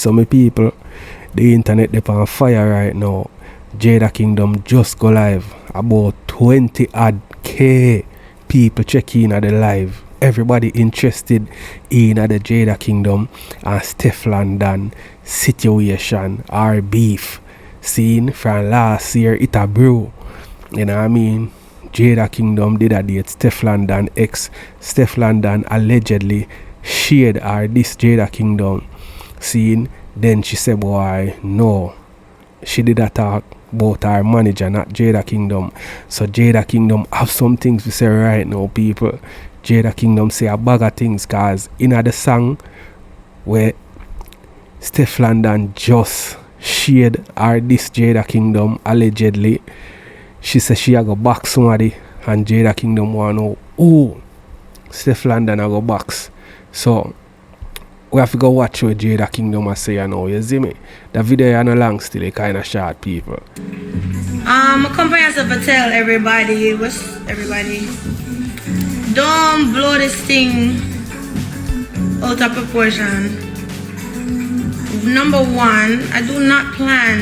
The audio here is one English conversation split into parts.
So my people, the internet is on fire right now. Jada Kingdom just go live. About 20 odd K people check in at the live. Everybody interested in the Jada Kingdom and Stefflon situation or beef seen from last year. It a brew. You know what I mean? Jada Kingdom did a date Stefflon X. Stefflon allegedly shared her this Jada Kingdom scene. Then she said, boy, no. She did a talk about her manager, not Jada Kingdom. So Jada Kingdom have some things to say right now, people. Jada Kingdom say a bag of things, cause in the song where Stefflon just shared her this Jada Kingdom allegedly, she said she a go box somebody, and Jada Kingdom want to know who Stefflon a go box. So we have to go watch what Jada Kingdom I say, you know, you see me? The video is not long still, it kind of short, people. Comprehensive to tell everybody, don't blow this thing out of proportion. Number one, I do not plan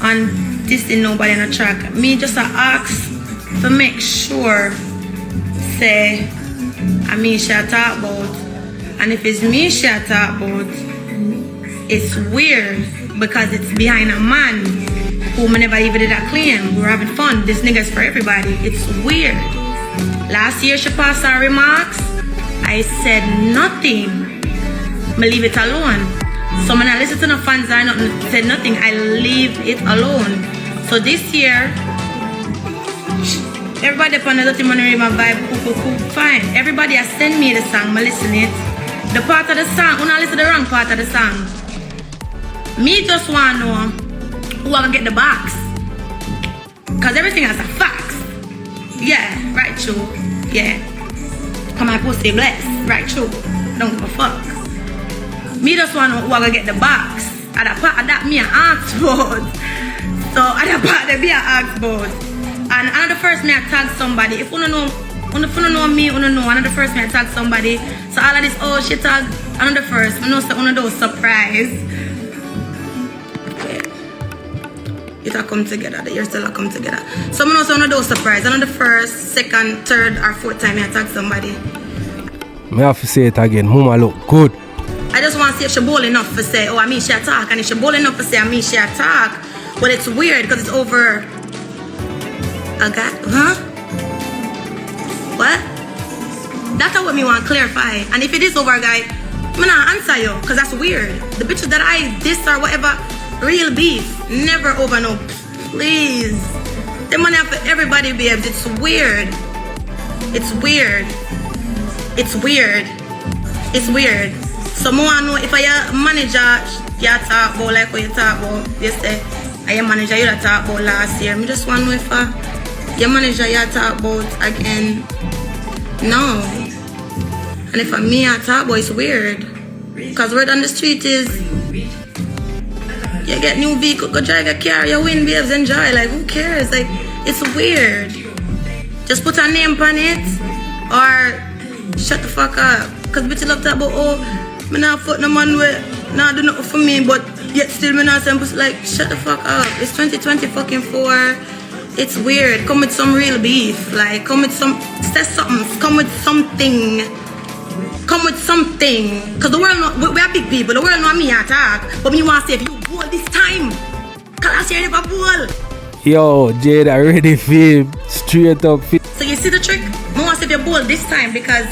on dissing nobody on the track. Me just ask to make sure, say, I mean, she talk about. And if it's me she talk about, it's weird because it's behind a man who never even did a claim. We're having fun. This nigga's for everybody. It's weird. Last year she passed her remarks. I said nothing. I leave it alone. So when I listen to the fans, I said nothing. I leave it alone. So this year, everybody upon the Dirty Money River vibe, cool, fine. Everybody has sent me the song, I listen it. The part of the song, when I listen to the wrong part of the song. Me just want to know who I gonna get the box. Cause everything has a fax. Yeah, right, true. Yeah. Come on, pussy blessed. Right, true. Don't give a fuck. Me just want to know who I gonna get the box. At a part of that, me an ask about. So at a part that me an ask about. And another first me I tag somebody. If you don't know me, you don't know. Another first me I tag somebody. So all of this, oh she tag another first. I know so one of those surprise. It all come together. The years still all come together. So I know so one of those surprise. Another first, second, third, or fourth time I tag somebody. Me have to say it again. Mama look good. I just want to see if she bold enough to say, oh, I mean she attack. And if she bold enough to say, I mean she attack. Well, it's weird because it's over a guy. Huh? What? That's what me want to clarify. And if it is over a guy, I'm not answer you because that's weird. The bitches that I diss or whatever, real beef. Never over no. Please. The money for everybody, babes. It's weird. It's weird. It's weird. It's weird. So I want to know if I a manager, you talk about like what you talk about. You say, I am manager you talk about last year. I just want to know if your manager you talk about again. No. And if I'm me I talk about, it's weird. Because word on the street is, you get new vehicle, go drive your car, you win, babes, enjoy. Like, who cares? Like, it's weird. Just put a name on it or shut the fuck up. Because bitch love talk about, oh, me not fuck no man with, nah do nothing for me, but yet still me not saying, like, shut the fuck up. It's 2020 fucking 4. It's weird. Come with some real beef. Like, come with some, say something. Come with something. Come with something. Because the world, we are big people. The world know me attack. But me want to say, if you bowl this time, because last year you never bowl. Yo, Jada, ready for him. Straight up. So you see the trick? I want to say if you bowl this time, because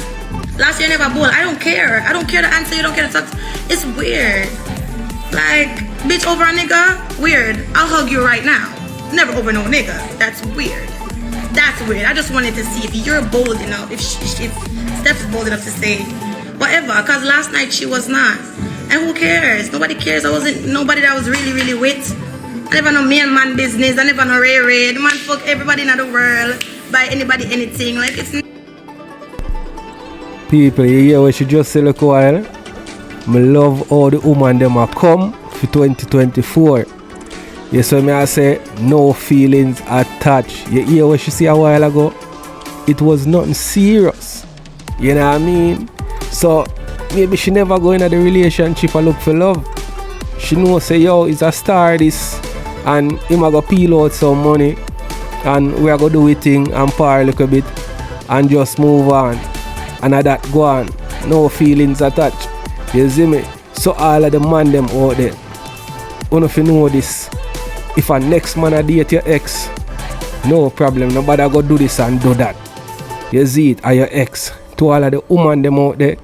last year you never bowl. I don't care. I don't care the answer. You don't care the talk. It's weird. Like, bitch over a nigga? Weird. I'll hug you right now. Never over no nigga. That's weird. That's weird. I just wanted to see if you're bold enough, if Steph's bold enough to say whatever. Because last night she was not. And who cares? Nobody cares. I wasn't nobody that I was really with. I never know me and man business. I never know Ray. The man fuck everybody in the world. Buy anybody anything. Like it's. People, you hear what she just said look while? Me love all the woman them a come for 2024. Yes, so me I say no feelings attached. You hear what she said a while ago? It was nothing serious. You know what I mean? So maybe she never go into the relationship and look for love. She knows say yo, it's a star this, and him a go peel out some money, and we are gonna do it thing and par a little bit, and just move on, and that go on. No feelings attached. You see me? So all of the man them out there, wanna if you know this, if a next man a date your ex, no problem. Nobody go do this and do that. You see it, or your ex. To all of the woman them out there,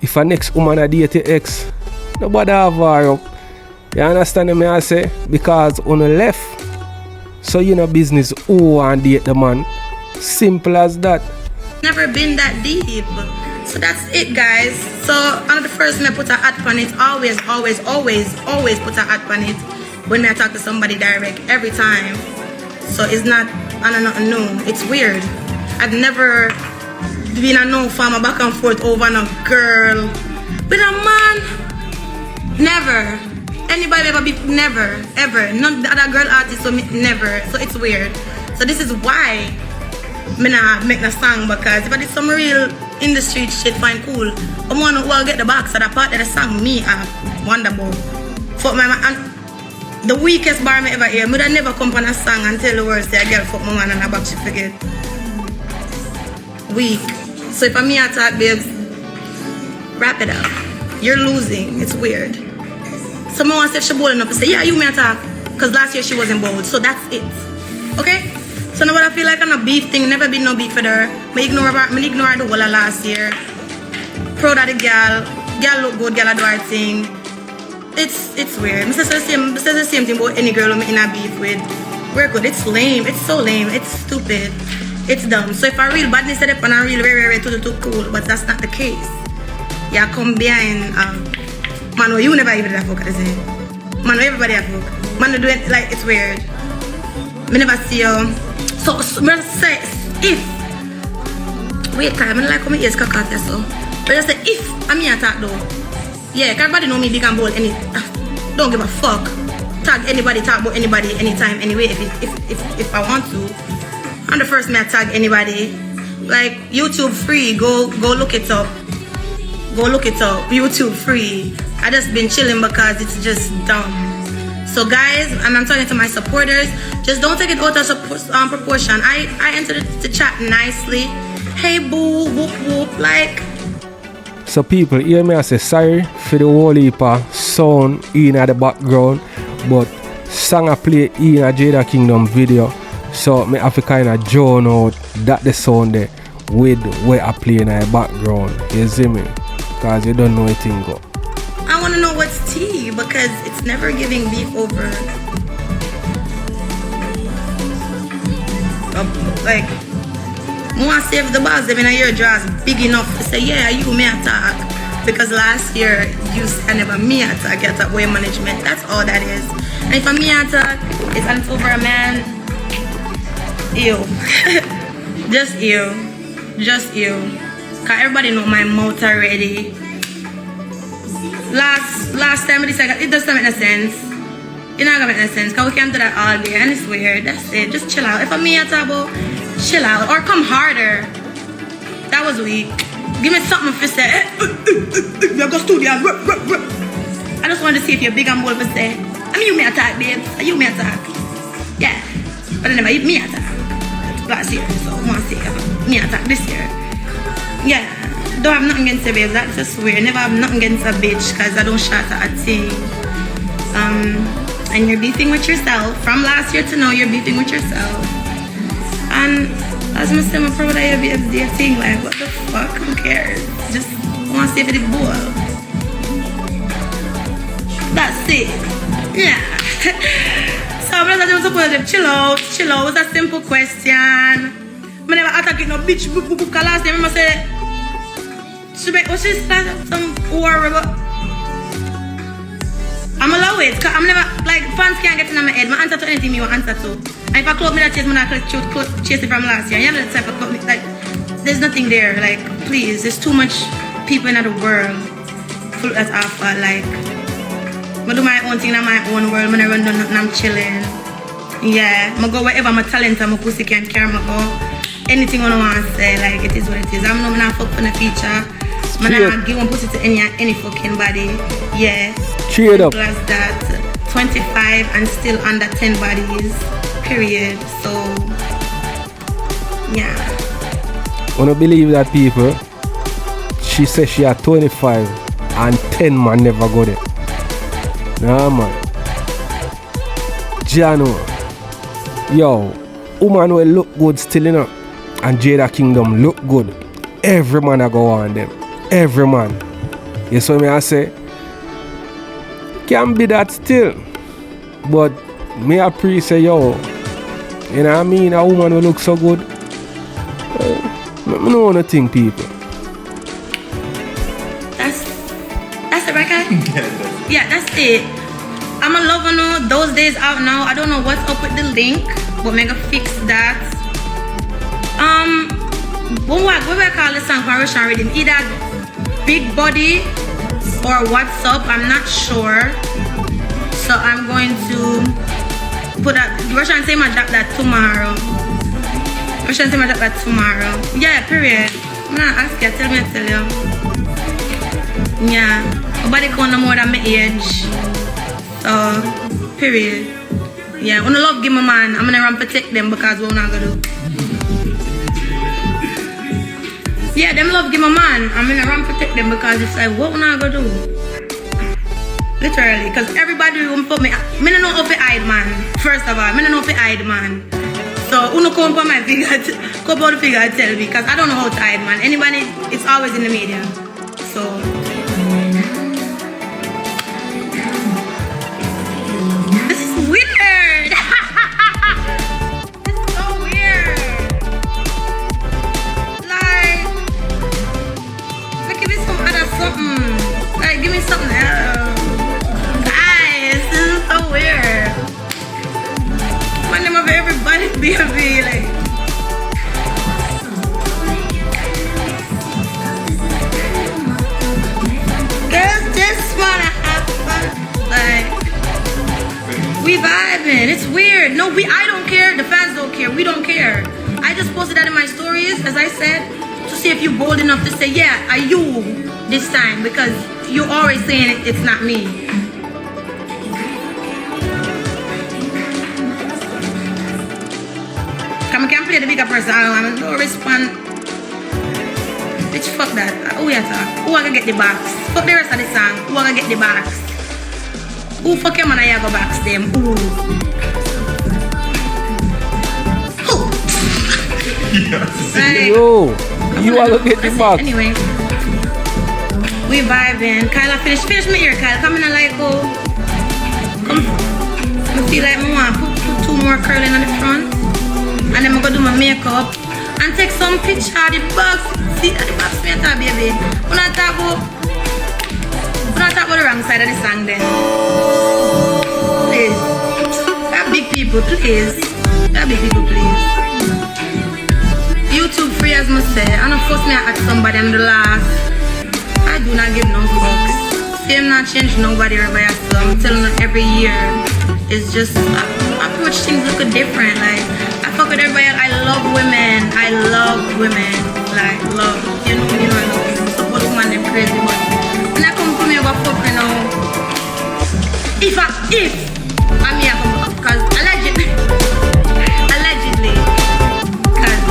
if a next woman a date your ex, nobody have her up. You understand me I say? Because on the left, so you know business who want date the man. Simple as that. Never been that deep. So that's it, guys. So on the first me put a hat on it. Always put a hat on it when I talk to somebody direct every time. So it's not, I don't know, it's weird. I've never been a no farmer back and forth over a girl. With a man, never. Anybody ever be, never, ever. None the other girl artist, so me, never. So it's weird. So this is why me not make the song, because if I did some real industry shit, fine, cool. I want to get the box of the part of the song me wonderful. Fuck my man. And the weakest bar me ever hear, me would never come on a song and tell the words say a girl fuck my man and a back she forget. Weak. So if I'm me attack, babes, wrap it up. You're losing. It's weird. Someone wants to say she bold enough to say, yeah, you may attack. Because last year she wasn't bold. So that's it. Okay? So now I feel like I'm a beef thing. Never been no beef with her. Me ignore her the whole of last year. Proud of the girl. Girl look good. Girl do her thing. It's weird. I says the same thing about any girl I'm in a beef with. We're good. It's lame. It's so lame. It's stupid. It's dumb. So if I real badness set up and I real very too cool, but that's not the case. Yeah, come behind man, you never even have fuck, I say. Man, everybody have fuck. Man, do it like it's weird. Me never see you. So me say if wait, cause I don't like how my ears cock out there, so. But just say if I'm me attack though. Yeah, cause everybody know me big and bold. Don't give a fuck. Tag anybody, talk about anybody, anytime, anyway. If I want to. I'm the first me I tag anybody. Like YouTube free. Go look it up. Go look it up. YouTube free. I just been chilling because it's just dumb. So guys, I'm talking to my supporters. Just don't take it out of proportion. I entered the chat nicely. Hey boo, whoop whoop, like. So people hear me I say sorry for the whole heap of sound in the background, but song I play in a Jada Kingdom video. So me have to kind of drown out that the sound there with where I play in the background. You see me? Because you don't know anything go. I want to know what's tea, because it's never giving beef over. Like, I want to save the boss. Them in a year draws big enough to say, yeah, you may attack. Because last year, you said never me attack, you attack way management. That's all that is. And if a me attack, it's over a man. Ew. Just ew. Just ew. Cause everybody know my mouth already. Last time it doesn't make no sense. It not gonna make no sense. Cause we can't do that all day and it's weird. That's it. Just chill out. If I'm me at table, chill out. Or come harder. That was weak. Give me something for say. You go studio. I just want to see if you're big and bold for say. I mean you may attack, babe. You may attack. Yeah. But anyway, you may attack. Last year, so I want to say me attack this year. Yeah, don't have nothing against a babe, that's just weird. Never have nothing against a bitch, because I don't shout at a thing. And you're beefing with yourself. From last year to now, you're beefing with yourself. And as I say, I'm proud of your babes, their thing, like, what the fuck, who cares? Just want to see if it's ball. That's it. Yeah. So I'm not supposed to chill out. It's a simple question. I never attack no bitch book last time. I say she make what she said some horrible. I'm allow it, cause I'm never like fans can't get in my head. I answer to anything you want answer to. And if I club me that chase, I chase it from last year. You know the type of club like there's nothing there. Like please, there's too much people in the world full as alpha. Like I do my own thing in my own world. I run down nothing, I'm chilling. Yeah, I go wherever my talent and my pussy can carry me go. Anything I want to say, like it is what it is. I'm not fuck for the feature. I'm not give one pussy to any fucking body. Yeah. Straight up. Simple as that. 25 and still under 10 bodies. Period. So, yeah. Wanna believe that, people? She says she had 25 and 10 man never go there. Nah, man. Jano. Yo, woman will look good still, you know. And Jada Kingdom look good. Every man I go on them. Every man. You see me I say? Can be that still. But me I pre say, yo, you know what I mean? A woman will look so good. I don't want to think, people. That's it, right, Kai? Yeah, that's it. I'm a lover now. Those days out now. I don't know what's up with the link, but I'm gonna fix that. What we call this song from Russian Rhythm? Either Big Body or What's Up? I'm not sure. So I'm going to put that. Russian say my drop that tomorrow. Russian say my drop that tomorrow. Yeah, period. I'm not asking you. Tell me, I tell you. Yeah. Nobody can no more than my age. So, period. Yeah, when I love give my man, I'm gonna run protect them because what I'm not gonna do. Yeah, them love give my man, I'm gonna run protect them because it's like, what I'm not gonna do? Literally, because everybody will put me. I don't know how to hide, man. First of all, I don't know how to hide, man. So, uno come for my figure, come for the figure and tell me because I don't know how to hide, man. Anybody, it's always in the media. So. Weird. It's so weird. Like give me some other something. Like give me something else. Guys, this is so weird. My name of everybody B0X like. Girls just wanna have fun. Like we vibing. It's weird. No, I don't care. The fans don't care. We don't care. I just posted that in my stories, as I said, to see if you're bold enough to say, yeah, are you this time? Because you're always saying it's not me. Come on, can't play the bigger person. I don't respond. Bitch, fuck that. Who you talk? Who I gonna get the box? Fuck the rest of the song. Who I gonna get the box? Who fuck him and I go back to them? Ooh. Like, yo, you are gonna get the box. Anyway, we vibing. Kyle, finish my ear, Kyle. Come in and like go. Come. I feel like I want to put 2 more curling on the front. And then I'm gonna do my makeup. And take some picture of the box. See that the box me talk, baby. When I talk about the wrong side of the song then. Please. That big people, please. That big people, please. YouTube free as must say. I don't force me to ask somebody I'm the last. I do not give no fucks. See, I'm not changing nobody or by yourself. I'm telling them every year. It's just, I approach things look different. Like, I fuck with everybody. I love women. I love women. Like, love. You know I love women. Support women, they're crazy, but when I come for me, I go fuck, you know. If I'm here, because allegedly, because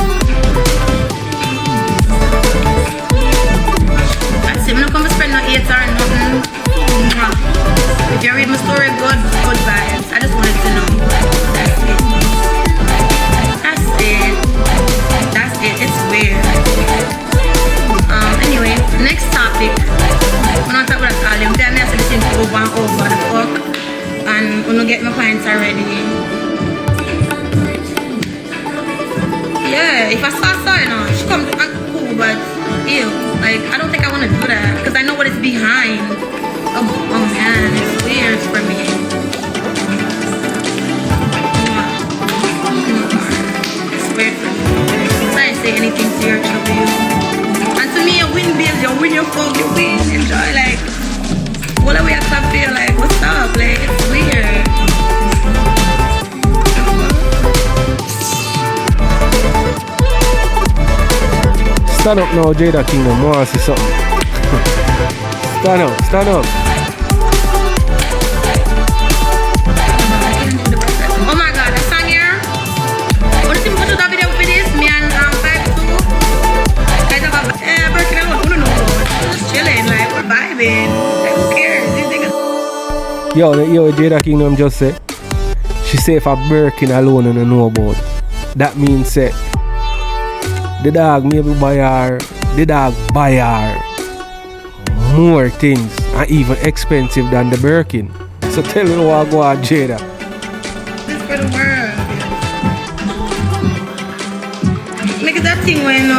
that's it. I'm not going to spend no 8 or nothing. If you read my story, good vibes. I just wanted to know. That's it. It's weird. Anyway, next topic. We're not talking about all them. Tell me I said listen over and over the fuck. And we're not get my points already. Yeah, if I saw her, you know, she comes and cool, but ew. Like, I don't think I want to do that. Because I know what is behind. Oh man, it's weird for me. It's weird for me. So I say anything to your trouble. And to me, you win bills, you win your folk, you win, enjoy, like, what are we at that feel like, what's up, like, it's weird. Stand up now, Jada Kingdom, I want to see something. Stand up. Yo, Jada Kingdom just say. She say if a Birkin alone and I know about. That means say the dog maybe buy her more things and even expensive than the Birkin. So tell me what I go on, Jada. This for the world. Make that thing when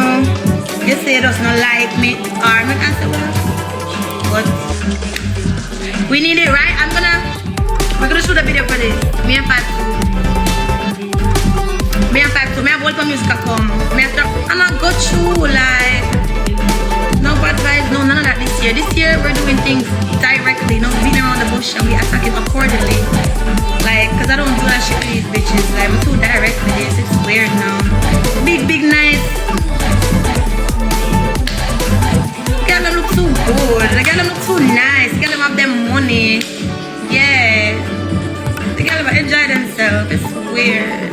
you say it does not like me or me can say well. But we need it, right? We're gonna shoot a video for this. Me and 5-2. Me have welcome music come. I'm not go through like no bad vibes, no none of that this year. This year we're doing things directly, not beating around the bush and we attack it accordingly. Like, cause I don't do that shit to these bitches. Like, we're too direct with this. It's weird now. Big nice. Girl them look too good. The girl them look too nice. Girl them have them money. Yeah. The girl them enjoy themselves. It's weird.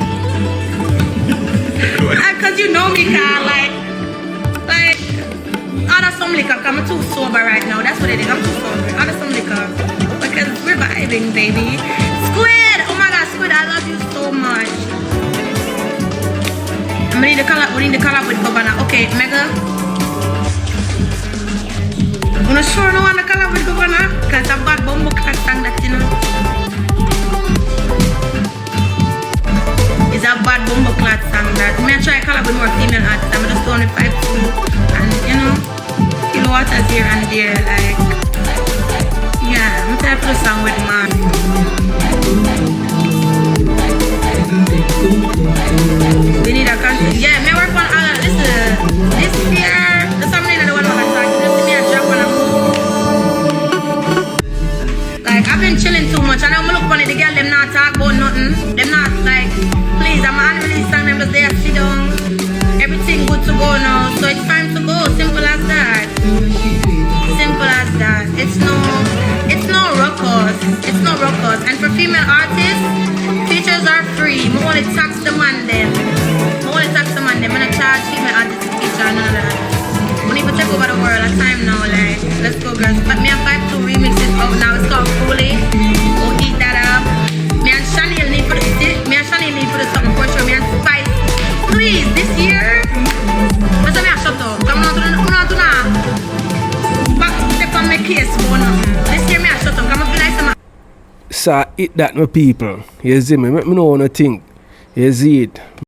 Cause you know me, Carl, like order some liquor, cause I'm too sober right now. That's what it is, I'm too sober. Order some liquor. Because we're vibing, baby. Squid! Oh my god, Squid, I love you so much. We need the collab with Governor. Okay, Mega. I'm not sure no one to collab with Governor. Cause it's a bad bumbo cat song that you know. It's a bad bumbo clad song that I'm gonna try to collab with more female artists. I'm just doing it 5-2 and you know kilowatts here and there, like yeah, I'm gonna play a song with man. We need a content. Yeah, me work on this year, the something that the one I'm talking to me a drop on a move. Like I've been chilling too much and I'm look funny the girl them not talk about nothing. Them not like please, I'm an unreleased song, I'm just there, sit down. Everything good to go now, so it's time to go. Simple as that. Simple as that. It's no ruckus. It's no ruckus. And for female artists, features are free. I only tax the man them. I'm gonna charge female artists to feature none of that. We need to take over the world at time now, like let's go girls. But me and 5-2 remix is out now. It's called Fully. We'll eat that up. Me and Chanel need for the something for sure. Me and Spice. Please, this year. What's me a shut up? I'm not doing back step on my case for nothing. This year me a shut up. I'm gonna be like some. So eat that my people. You see me? Make me know what I think. You see it.